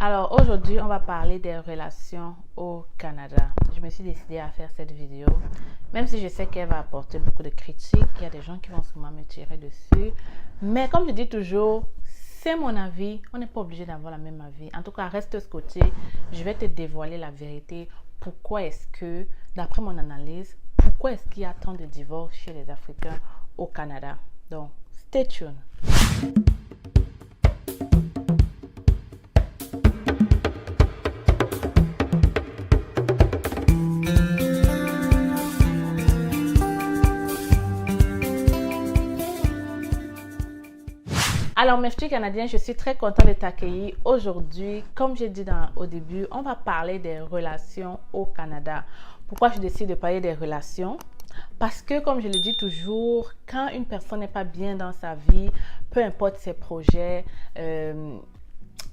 Alors aujourd'hui, on va parler des relations au Canada. Je me suis décidée à faire cette vidéo, même si je sais qu'elle va apporter beaucoup de critiques. Il y a des gens qui vont sûrement me tirer dessus. Mais comme je dis toujours, c'est mon avis. On n'est pas obligé d'avoir la même avis. En tout cas, reste scotché. Je vais te dévoiler la vérité. Pourquoi est-ce que, d'après mon analyse, pourquoi est-ce qu'il y a tant de divorces chez les Africains au Canada? Donc, stay tuned. Alors, mes petits Canadiens, je suis très contente de t'accueillir aujourd'hui. Comme j'ai dit au début, on va parler des relations au Canada. Pourquoi je décide de parler des relations? Parce que, comme je le dis toujours, quand une personne n'est pas bien dans sa vie, peu importe ses projets,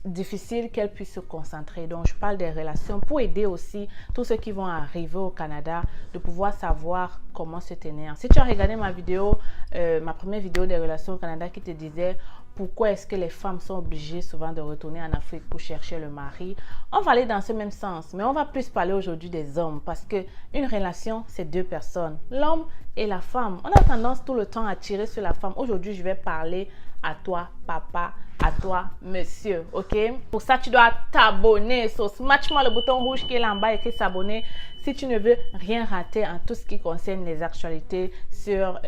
difficile qu'elle puisse se concentrer. Donc, je parle des relations pour aider aussi tous ceux qui vont arriver au Canada de pouvoir savoir comment se tenir. Si tu as regardé ma vidéo, ma première vidéo des relations au Canada qui te disait pourquoi est-ce que les femmes sont obligées souvent de retourner en Afrique pour chercher le mari, on va aller dans ce même sens. Mais on va plus parler aujourd'hui des hommes parce que une relation, c'est deux personnes, l'homme et la femme. On a tendance tout le temps à tirer sur la femme. Aujourd'hui, je vais parler à toi, papa, à toi, monsieur, ok? Pour ça, tu dois t'abonner. Smash-moi le bouton rouge qui est là en bas écrit s'abonner si tu ne veux rien rater en tout ce qui concerne les actualités sur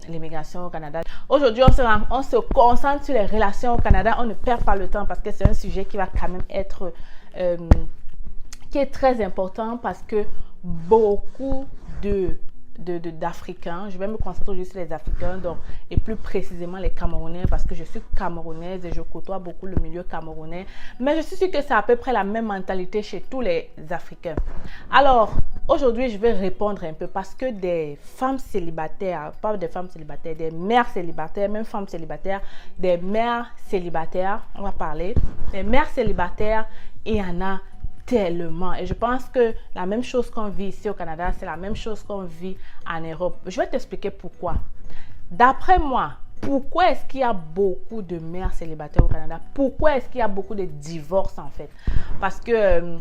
l'immigration au Canada. Aujourd'hui, on se concentre sur les relations au Canada. On ne perd pas le temps parce que c'est un sujet qui va quand même être qui est très important parce que beaucoup d'Africains, je vais me concentrer juste sur les Africains, donc, et plus précisément les Camerounais, parce que je suis camerounaise et je côtoie beaucoup le milieu camerounais, mais je suis sûre que c'est à peu près la même mentalité chez tous les Africains. Alors, aujourd'hui, je vais répondre un peu parce que des femmes célibataires, pas des femmes célibataires, des mères célibataires, même femmes célibataires, des mères célibataires, on va parler, des mères célibataires, il y en a tellement. Et je pense que la même chose qu'on vit ici au Canada, c'est la même chose qu'on vit en Europe. Je vais t'expliquer pourquoi. D'après moi, pourquoi est-ce qu'il y a beaucoup de mères célibataires au Canada? Pourquoi est-ce qu'il y a beaucoup de divorces en fait? Parce que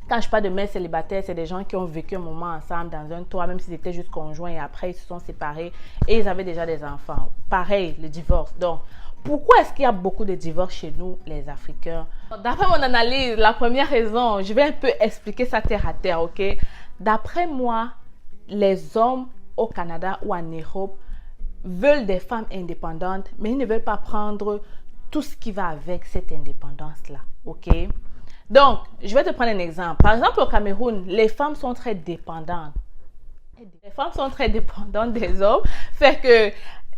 quand je parle de mères célibataires, c'est des gens qui ont vécu un moment ensemble dans un toit, même s'ils étaient juste conjoints et après ils se sont séparés et ils avaient déjà des enfants. Pareil, le divorce. Donc, pourquoi est-ce qu'il y a beaucoup de divorces chez nous, les Africains? D'après mon analyse, la première raison, je vais un peu expliquer ça terre à terre, ok? D'après moi, les hommes au Canada ou en Europe veulent des femmes indépendantes, mais ils ne veulent pas prendre tout ce qui va avec cette indépendance-là, ok? Donc, je vais te prendre un exemple. Par exemple, au Cameroun, les femmes sont très dépendantes. Les femmes sont très dépendantes des hommes, fait que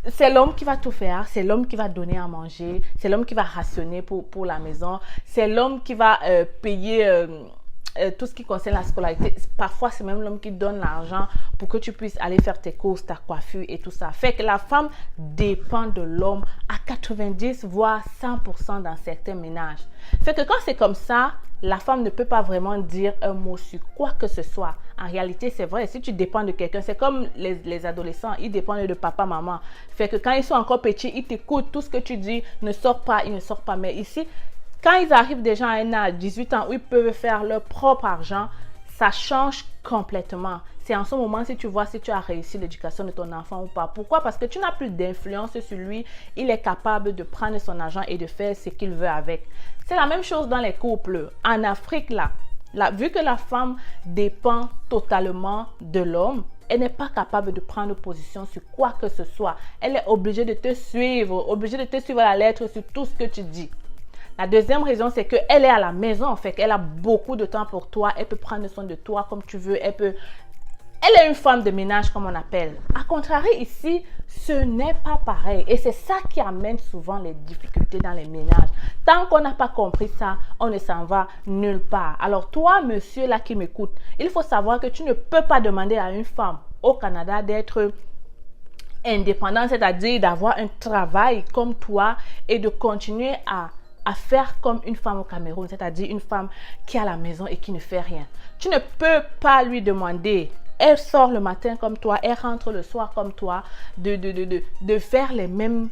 c'est l'homme qui va tout faire, c'est l'homme qui va donner à manger, c'est l'homme qui va rationner pour la maison, c'est l'homme qui va payer tout ce qui concerne la scolarité. Parfois, c'est même l'homme qui donne l'argent pour que tu puisses aller faire tes courses, ta coiffure et tout ça. Fait que la femme dépend de l'homme à 90 voire 100% dans certains ménages. Fait que quand c'est comme ça, la femme ne peut pas vraiment dire un mot sur quoi que ce soit. En réalité, c'est vrai, si tu dépends de quelqu'un, c'est comme les adolescents, ils dépendent de papa, maman. Fait que quand ils sont encore petits, ils t'écoutent, tout ce que tu dis ne sort pas, il ne sort pas. Mais ici, quand ils arrivent déjà à un âge, 18 ans, où ils peuvent faire leur propre argent, ça change complètement. C'est en ce moment si tu vois si tu as réussi l'éducation de ton enfant ou pas. Pourquoi? Parce que tu n'as plus d'influence sur lui. Il est capable de prendre son argent et de faire ce qu'il veut avec. C'est la même chose dans les couples. En Afrique, là, vu que la femme dépend totalement de l'homme, elle n'est pas capable de prendre position sur quoi que ce soit. Elle est obligée de te suivre, à la lettre sur tout ce que tu dis. La deuxième raison, c'est qu'elle est à la maison, en fait. Elle a beaucoup de temps pour toi. Elle peut prendre soin de toi comme tu veux. Elle est une femme de ménage, comme on appelle. À contrario, ici, ce n'est pas pareil. Et c'est ça qui amène souvent les difficultés dans les ménages. Tant qu'on n'a pas compris ça, on ne s'en va nulle part. Alors toi, monsieur là qui m'écoute, il faut savoir que tu ne peux pas demander à une femme au Canada d'être indépendante, c'est-à-dire d'avoir un travail comme toi et de continuer à faire comme une femme au Cameroun, c'est-à-dire une femme qui est à la maison et qui ne fait rien. Tu ne peux pas lui demander, elle sort le matin comme toi, elle rentre le soir comme toi, de faire les mêmes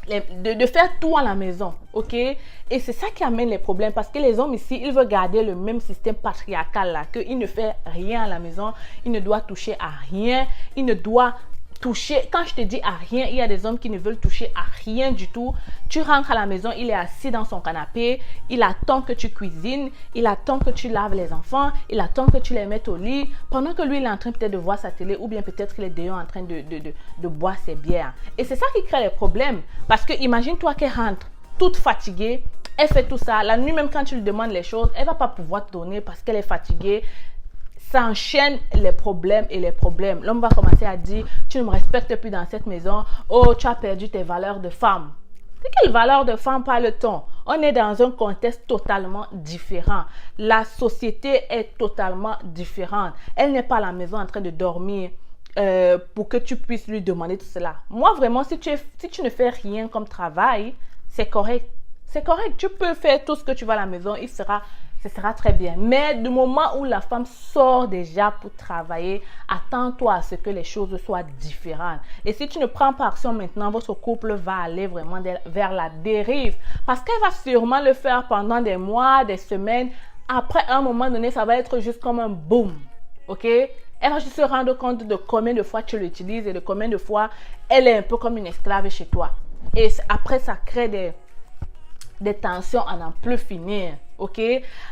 de faire tout à la maison, ok? Et c'est ça qui amène les problèmes parce que les hommes ici, ils veulent garder le même système patriarcal là, qu'il ne fait rien à la maison, il ne doit toucher à rien, il ne doit toucher, quand je te dis à rien, il y a des hommes qui ne veulent toucher à rien du tout. Tu rentres à la maison, il est assis dans son canapé, il attend que tu cuisines, il attend que tu laves les enfants, il attend que tu les mettes au lit, pendant que lui, il est en train peut-être de voir sa télé ou bien peut-être qu'il est dehors en train de boire ses bières. Et c'est ça qui crée les problèmes. Parce que imagine-toi qu'elle rentre toute fatiguée, elle fait tout ça, la nuit même quand tu lui demandes les choses, elle ne va pas pouvoir te donner parce qu'elle est fatiguée. S'enchaînent les problèmes et les problèmes. L'homme va commencer à dire, tu ne me respectes plus dans cette maison. Oh, tu as perdu tes valeurs de femme. De quelle valeur de femme parle-t-on? On est dans un contexte totalement différent. La société est totalement différente. Elle n'est pas à la maison en train de dormir pour que tu puisses lui demander tout cela. Moi, vraiment, si tu ne fais rien comme travail, c'est correct. C'est correct. Tu peux faire tout ce que tu vas à la maison. Ce sera très bien. Mais du moment où la femme sort déjà pour travailler, attends-toi à ce que les choses soient différentes. Et si tu ne prends pas action maintenant, votre couple va aller vraiment vers la dérive. Parce qu'elle va sûrement le faire pendant des mois, des semaines. Après, à un moment donné, ça va être juste comme un boom. OK? Elle va juste se rendre compte de combien de fois tu l'utilises et de combien de fois elle est un peu comme une esclave chez toi. Et après, ça crée des tensions à n'en plus finir, ok?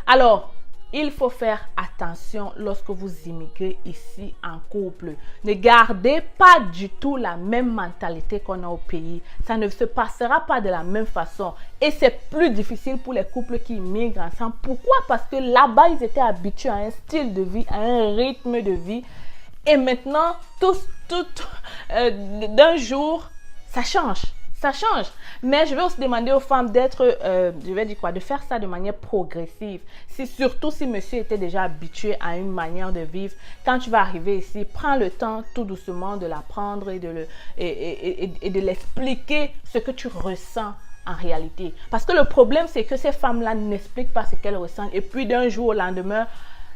Alors, il faut faire attention lorsque vous immigrez ici en couple. Ne gardez pas du tout la même mentalité qu'on a au pays. Ça ne se passera pas de la même façon. Et c'est plus difficile pour les couples qui immigrent ensemble. Pourquoi? Parce que là-bas, ils étaient habitués à un style de vie, à un rythme de vie. Et maintenant, d'un jour, ça change. Ça change. Mais je vais aussi demander aux femmes de faire ça de manière progressive. Surtout si monsieur était déjà habitué à une manière de vivre, quand tu vas arriver ici, prends le temps tout doucement de l'apprendre et de l'expliquer ce que tu ressens en réalité. Parce que le problème, c'est que ces femmes-là n'expliquent pas ce qu'elles ressentent. Et puis d'un jour au lendemain,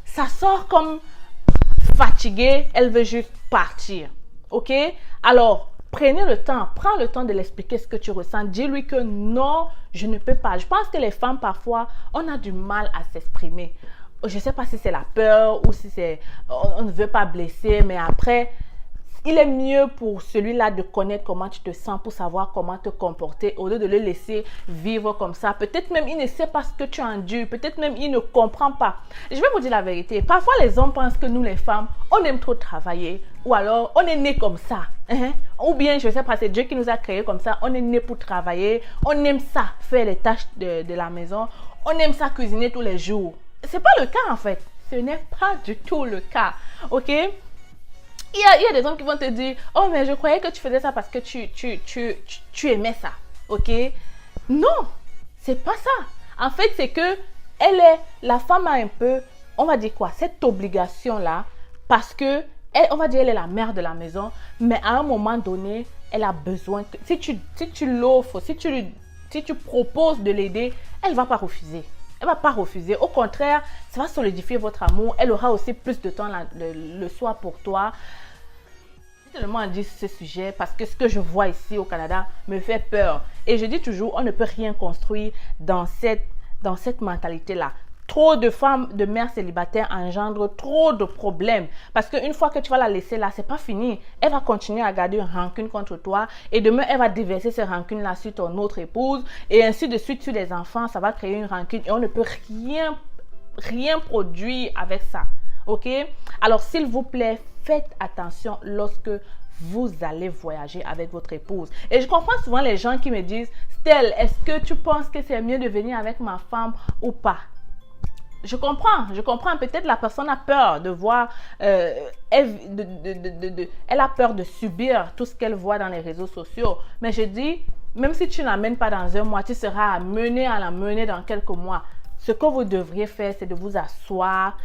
ça sort comme fatiguée, elle veut juste partir. Ok? Alors, prenez le temps, prends le temps de l'expliquer ce que tu ressens. Dis-lui que non, je ne peux pas. Je pense que les femmes, parfois, on a du mal à s'exprimer. Je ne sais pas si c'est la peur ou si c'est on ne veut pas blesser, mais après, il est mieux pour celui-là de connaître comment tu te sens pour savoir comment te comporter au lieu de le laisser vivre comme ça. Peut-être même il ne sait pas ce que tu endures. Peut-être même il ne comprend pas. Je vais vous dire la vérité. Parfois les hommes pensent que nous les femmes, on aime trop travailler. Ou alors on est né comme ça. Ou bien je ne sais pas, c'est Dieu qui nous a créés comme ça. On est né pour travailler. On aime ça, faire les tâches de la maison. On aime ça, cuisiner tous les jours. Ce n'est pas le cas en fait. Ce n'est pas du tout le cas. Ok? Il y a des hommes qui vont te dire, oh, mais je croyais que tu faisais ça parce que tu aimais ça. Ok? Non, c'est pas ça. En fait, c'est que la femme a un peu, on va dire quoi, cette obligation-là, parce que, on va dire, elle est la mère de la maison, mais à un moment donné, elle a besoin que, si tu l'offres, si tu proposes de l'aider, elle ne va pas refuser. Elle ne va pas refuser. Au contraire, ça va solidifier votre amour. Elle aura aussi plus de temps le soir pour toi. Je seulement dire ce sujet parce que ce que je vois ici au Canada me fait peur. Et je dis toujours, on ne peut rien construire dans cette mentalité-là. Trop de femmes, de mères célibataires engendrent trop de problèmes. Parce qu'une fois que tu vas la laisser là, c'est pas fini. Elle va continuer à garder une rancune contre toi. Et demain, elle va déverser ces rancunes-là sur ton autre épouse. Et ainsi de suite sur les enfants, ça va créer une rancune. Et on ne peut rien produire avec ça. Ok? Alors, s'il vous plaît, faites attention lorsque vous allez voyager avec votre épouse. Et je comprends souvent les gens qui me disent, Stell, est-ce que tu penses que c'est mieux de venir avec ma femme ou pas? Je comprends. Peut-être la personne a peur de voir, elle a peur de subir tout ce qu'elle voit dans les réseaux sociaux. Mais je dis, même si tu ne l'amènes pas dans un mois, tu seras amené à l'amener dans quelques mois. Ce que vous devriez faire, c'est de vous asseoir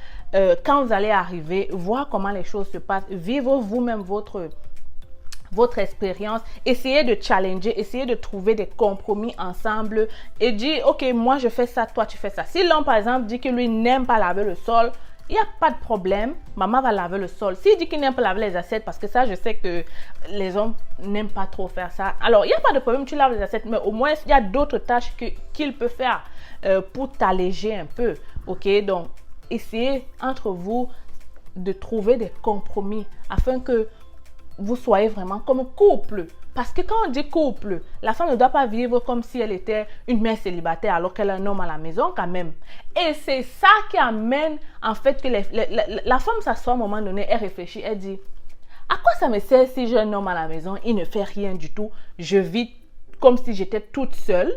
quand vous allez arriver, voir comment les choses se passent, vivre vous-même votre expérience, essayez de challenger, essayez de trouver des compromis ensemble et dire, ok, moi je fais ça, toi tu fais ça. Si l'homme par exemple dit que lui n'aime pas laver le sol, il n'y a pas de problème, maman va laver le sol. S'il dit qu'il n'aime pas laver les assiettes, parce que ça, je sais que les hommes n'aiment pas trop faire ça. Alors, il n'y a pas de problème, tu laves les assiettes, mais au moins, il y a d'autres tâches qu'il peut faire pour t'alléger un peu. Ok, donc, essayez entre vous de trouver des compromis afin que vous soyez vraiment comme un couple. Parce que quand on dit couple, la femme ne doit pas vivre comme si elle était une mère célibataire alors qu'elle a un homme à la maison quand même. Et c'est ça qui amène en fait que la femme s'assoit à un moment donné, elle réfléchit, elle dit « À quoi ça me sert si j'ai un homme à la maison, il ne fait rien du tout, je vis comme si j'étais toute seule.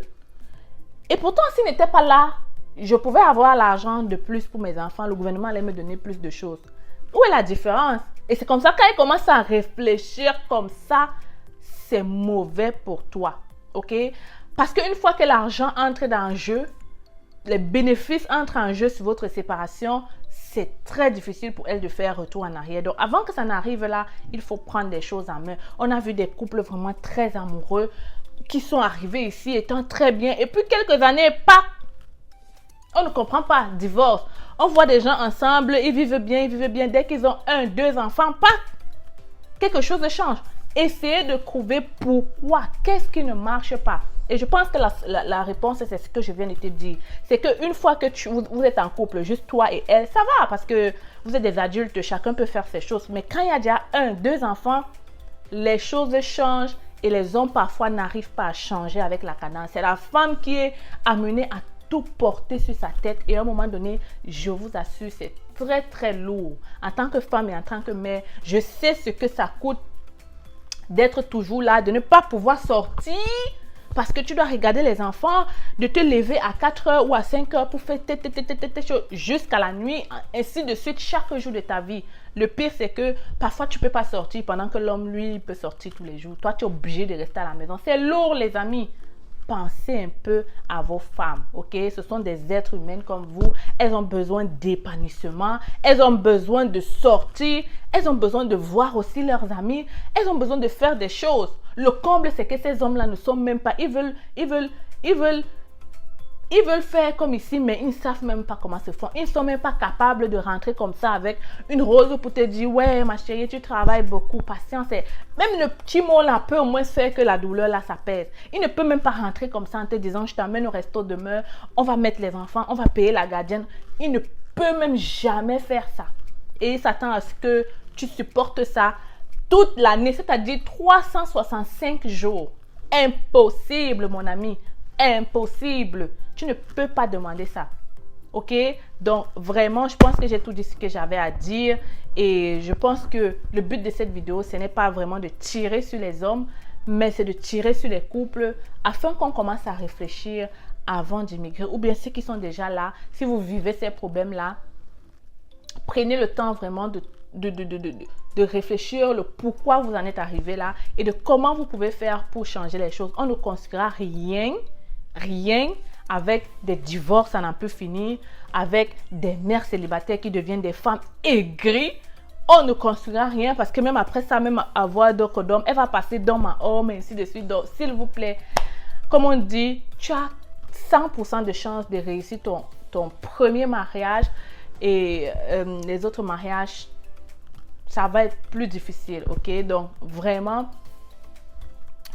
Et pourtant s'il n'était pas là, je pouvais avoir l'argent de plus pour mes enfants, le gouvernement allait me donner plus de choses. Où est la différence? » Et c'est comme ça quand elle commence à réfléchir comme ça, c'est mauvais pour toi, ok? Parce qu'une fois que l'argent entre dans le jeu, les bénéfices entrent en jeu sur votre séparation, c'est très difficile pour elle de faire retour en arrière. Donc, avant que ça n'arrive là, il faut prendre des choses en main. On a vu des couples vraiment très amoureux qui sont arrivés ici étant très bien. Et puis, quelques années, pas, on ne comprend pas, divorce. On voit des gens ensemble, ils vivent bien. Dès qu'ils ont 1, 2 enfants, pas, quelque chose change. Essayez de trouver pourquoi, qu'est-ce qui ne marche pas. Et je pense que la réponse, c'est ce que je viens de te dire. C'est qu'une fois que vous êtes en couple, juste toi et elle, ça va parce que vous êtes des adultes, chacun peut faire ses choses. Mais quand il y a déjà 1, 2 enfants, les choses changent et les hommes parfois n'arrivent pas à changer avec la cadence. C'est la femme qui est amenée à tout porter sur sa tête et à un moment donné, je vous assure, c'est très très lourd. En tant que femme et en tant que mère, je sais ce que ça coûte d'être toujours là, de ne pas pouvoir sortir parce que tu dois regarder les enfants, de te lever à 4 heures ou à 5 heures pour faire jusqu'à la nuit, ainsi de suite, chaque jour de ta vie. Le pire, c'est que parfois, tu ne peux pas sortir pendant que l'homme, lui, peut sortir tous les jours. Toi, tu es obligé de rester à la maison. C'est lourd, les amis. Pensez un peu à vos femmes, ok? Ce sont des êtres humains comme vous. Elles ont besoin d'épanouissement. Elles ont besoin de sortir. Elles ont besoin de voir aussi leurs amis. Elles ont besoin de faire des choses. Le comble, c'est que ces hommes-là ne sont même pas... Ils veulent faire comme ici, mais ils ne savent même pas comment se faire. Ils ne sont même pas capables de rentrer comme ça avec une rose pour te dire « Ouais, ma chérie, tu travailles beaucoup, patience. » Même le petit mot là peut au moins faire que la douleur là, ça pèse. Il ne peut même pas rentrer comme ça en te disant « Je t'emmène au resto demain, on va mettre les enfants, on va payer la gardienne. » Il ne peut même jamais faire ça. Et il s'attend à ce que tu supportes ça toute l'année, c'est-à-dire 365 jours. Impossible, mon ami. Impossible. Tu ne peux pas demander ça. Ok? Donc, vraiment, je pense que j'ai tout dit ce que j'avais à dire. Et je pense que le but de cette vidéo, ce n'est pas vraiment de tirer sur les hommes, mais c'est de tirer sur les couples afin qu'on commence à réfléchir avant d'immigrer. Ou bien ceux qui sont déjà là, si vous vivez ces problèmes-là, prenez le temps vraiment de réfléchir le pourquoi vous en êtes arrivé là et de comment vous pouvez faire pour changer les choses. On ne construira rien avec des divorces à n'en plus finir, avec des mères célibataires qui deviennent des femmes aigries. On ne construira rien parce que même après ça, même avoir d'autres d'hommes, elle va passer d'homme à homme et ainsi de suite. Donc, s'il vous plaît, comme on dit, tu as 100% de chance de réussir ton premier mariage et les autres mariages, ça va être plus difficile, ok? Donc, vraiment,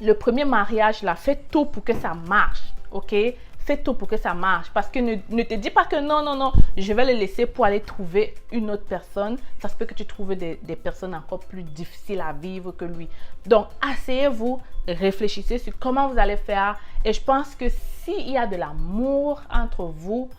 le premier mariage, là, fais tout pour que ça marche, ok? Fais tout pour que ça marche. Parce que ne te dis pas que non, je vais le laisser pour aller trouver une autre personne. Ça se peut que tu trouves des personnes encore plus difficiles à vivre que lui. Donc, asseyez-vous, réfléchissez sur comment vous allez faire. Et je pense que s'il y a de l'amour entre vous,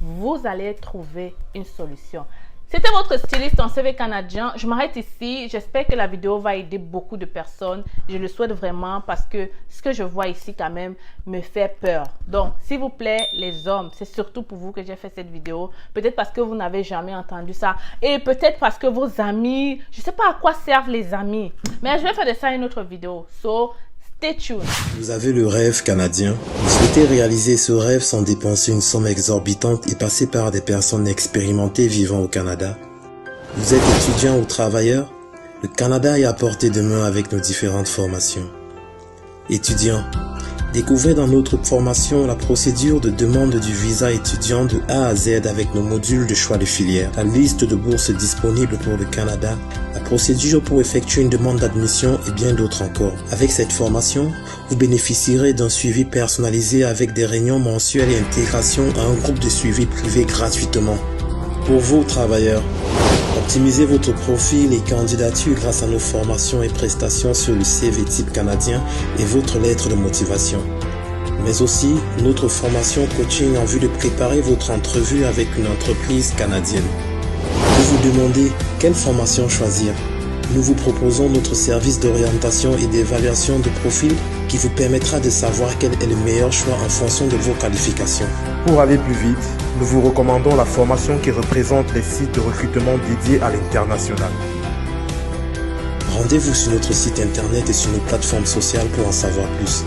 vous allez trouver une solution. C'était votre styliste en CV canadien. Je m'arrête ici. J'espère que la vidéo va aider beaucoup de personnes. Je le souhaite vraiment parce que ce que je vois ici quand même me fait peur. Donc, s'il vous plaît, les hommes, c'est surtout pour vous que j'ai fait cette vidéo. Peut-être parce que vous n'avez jamais entendu ça. Et peut-être parce que vos amis, je ne sais pas à quoi servent les amis. Mais je vais faire de ça une autre vidéo. So, stay tuned. Vous avez le rêve canadien. Vous souhaitez réaliser ce rêve sans dépenser une somme exorbitante et passer par des personnes expérimentées vivant au Canada. Vous êtes étudiant ou travailleur. Le Canada est à portée de main avec nos différentes formations. Étudiants, Découvrez dans notre formation la procédure de demande du visa étudiant de A à Z avec nos modules de choix de filière, la liste de bourses disponibles pour le Canada, la procédure pour effectuer une demande d'admission et bien d'autres encore. Avec cette formation, vous bénéficierez d'un suivi personnalisé avec des réunions mensuelles et intégration à un groupe de suivi privé gratuitement. Pour vous, travailleurs, optimisez votre profil et candidature grâce à nos formations et prestations sur le CV type canadien et votre lettre de motivation. Mais aussi notre formation coaching en vue de préparer votre entrevue avec une entreprise canadienne. Vous vous demandez quelle formation choisir? Nous vous proposons notre service d'orientation et d'évaluation de profil qui vous permettra de savoir quel est le meilleur choix en fonction de vos qualifications. Pour aller plus vite, nous vous recommandons la formation qui représente les sites de recrutement dédiés à l'international. Rendez-vous sur notre site internet et sur nos plateformes sociales pour en savoir plus.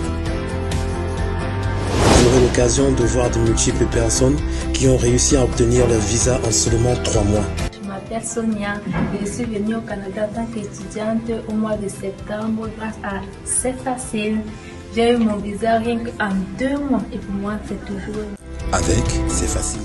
Vous aurez l'occasion de voir de multiples personnes qui ont réussi à obtenir leur visa en seulement 3 mois. Je m'appelle Sonia et je suis venue au Canada en tant qu'étudiante au mois de septembre grâce à C'est Facile. J'ai eu mon visa rien qu'en 2 mois et pour moi c'est toujours... Avec C'est Facile.